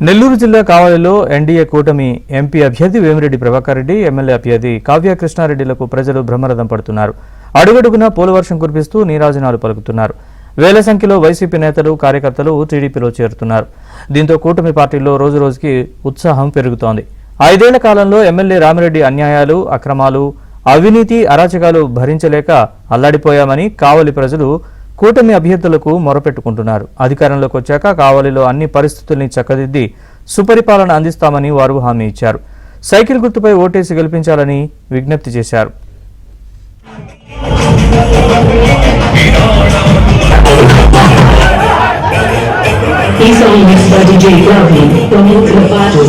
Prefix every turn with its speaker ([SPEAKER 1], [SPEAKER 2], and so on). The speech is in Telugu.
[SPEAKER 1] నెల్లూరు జిల్లా కావలిలో ఎన్డీఏ కూటమి ఎంపీ అభ్యర్థి వేమిరెడ్డి ప్రభాకర్ రెడ్డి, ఎమ్మెల్యే అభ్యర్థి కావ్య కృష్ణారెడ్డిలకు ప్రజలు బ్రహ్మరథం పడుతున్నారు. అడుగడుగునా పూలవర్షం కురిపిస్తూ నీరాజనాలు పలుకుతున్నారు. వేల సంఖ్యలో వైసీపీ నేతలు, కార్యకర్తలు టీడీపీలో చేరుతున్నారు. దీంతో కూటమి పార్టీలో రోజురోజుకి ఉత్సాహం పెరుగుతోంది. 5 ఏళ్ల కాలంలో ఎమ్మెల్యే రామిరెడ్డి అన్యాయాలు, అక్రమాలు, అవినీతి, అరాచకాలు భరించలేక అల్లాడిపోయామని కావలి ప్రజలు కూటమి అభ్యర్థులకు మొరపెట్టుకుంటున్నారు. అధికారంలోకి వచ్చాక కావలిలో అన్ని పరిస్థితుల్ని చక్కదిద్ది సుపరిపాలన అందిస్తామని వారు హామీ ఇచ్చారు. సైకిల్ గుర్తుపై ఓటేసి గెలిపించాలని విజ్ఞప్తి చేశారు.
[SPEAKER 2] He's on this DJ Ravi, don't move to the bottom.